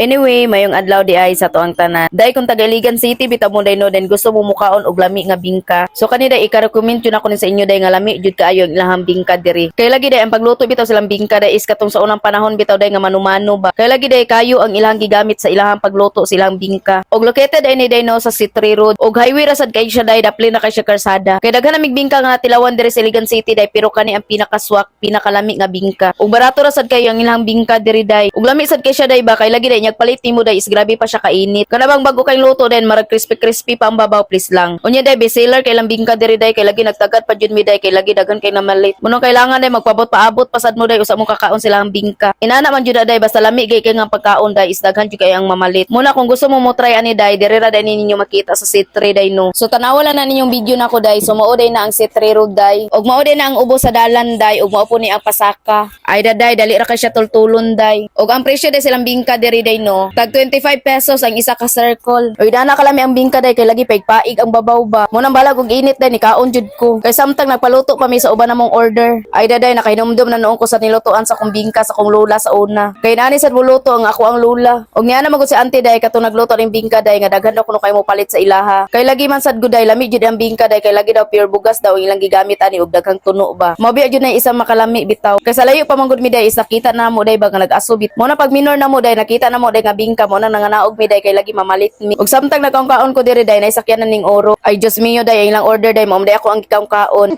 Anyway, mayong adlaw di ay sa tuang tanan. Dai kung taga Iligan City bitaw mo day no den gusto mo mukaon og lami nga bingka. So kanida ika-recommend yun ako ni sa inyo day nga lami jud kaayo ang ilahang bingka diri. Kay lagi day ang pagluto bitaw silang bingka day is katong sa unang panahon bitaw day nga manumano ba. Kay lagi day kayo ang ilahang gigamit sa ilahang pagluto silang bingka. Og located ay ni day no sa Citri Road. Og highway ra sad kay siya day dapli na kay siya karsada. Kay daghan namig bingka nga tilawan diri sa Iligan City day pero kani ang pinakaswak, pinakalami nga bingka. Og barato ra sad kayo ang ilahang bingka diri day. Og lami sad kay siya day ba kay lagi day palit nimo day is grabe pa siya kainit. Kana bang bago kay luto den marag crispy pa ang babaw please lang. Unya day bestseller kay lang bingka diri day kay lagi nagtagat pa jud mi day kay lagi daghan kay namalit. Munong kailangan day magpabot paabot pasad mo day usa mo kakaon sila ang bingka. Inana man jud day basta lami kay nga pagkaon day is daghan jud kay ang mamalit. Muna kung gusto mo mo try ani day diri ra day ninyo makita sa Citri day no. So tanawalan na ninyong video nako day. So mao day na ang Citri Road day. Og mao day na ang ubo sa dalan day og mao po ni ang pasaka. Ay day dali ra kay siya tultulon day. Og ang presyo day silang bingka diri day no. Tag 25 pesos ang isa ka circle. Oy dana kalami ang bingka day kay lagi paig ang babaw ba. Mo nang balag og init day ni kaon jud ko. Kay samtang nagpaluto pa mi sa uban namong order. Ay day nakahinumdum na noon ko sa nilutoan sa kong bingka sa kong lola sa una. Kay nani sad muluto ang ako ang lola. Og niya na magud si auntie day katong nagluto ning bingka day nga daghan daw kuno kay mo palit sa ilaha. Kay lagi man sad gud day lami jud ang bingka day kay lagi daw pure bugas daw ilang gigamit ani og daghang tuno ba. Mabiya jud na isang makalami bitaw. Kay sa layo pa man gud mi day is nakita na mo day ba nga nag-asubit. Mo na pag minor na mo day nakita na mo day nga bingka mo na nanganaog mi day kay lagi mamalit mi. Og samtang nagkaon ko diri day naisakyan na ning oro. Ay Diyos mio day ilang order day mo day ako ang gikaon.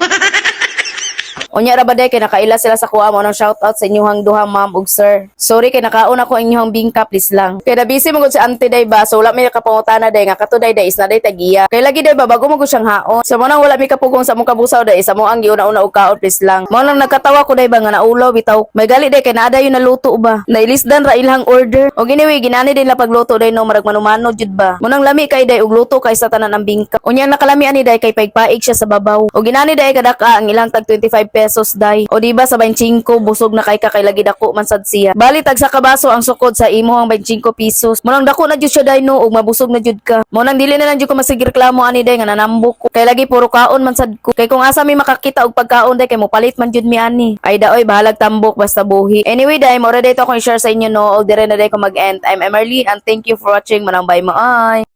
Unya ra ba day kay nakaila sila sa kuha mo ng shout out sa inyong duha ma'am ug sir. Sorry kay nakaon ako ang inyong bingka please lang. Kay na busy mo gud si auntie day ba so wala may kapangutana day nga kato day is na day tagiya. Kay lagi day ba bago mo gud siyang haon. So mo nang wala mi kapugong sa mong kabusaw day sa mo ang giuna-una og kaon please lang. Mo nang nagkatawa ko day ba nga naulaw bitaw. May gali day kay naada yun naluto ba. Nailisdan ra ilang order. Og anyway ginani din la pagluto day no marag manumano jud ba. Mo nang lami kay day og luto kay sa tanan ang bingka. Unya nakalami ani day kay paig siya sa babaw. Og ginani day kadaka ang ilang tag 25 pesos day. O diba sa 25 busog na kay kakay lagi dako man sad siya. Bali tag sa kabaso ang sukod sa imo ang 25 pesos. Munang dako na jud siya day no og mabusog na jud ka. Munang dili na lang jud ko masigir reklamo ani day nga nanambok ko. Kay lagi puro kaon man sad ko. Kay kung asa mi makakita og pagkaon day kay mo palit man jud mi ani. Ay daoy bahalag tambok basta buhi. Anyway day mo ra day to ko i-share sa inyo no og dire na day ko mag-end. I'm Emerly and thank you for watching. Manang bye mo. Ay.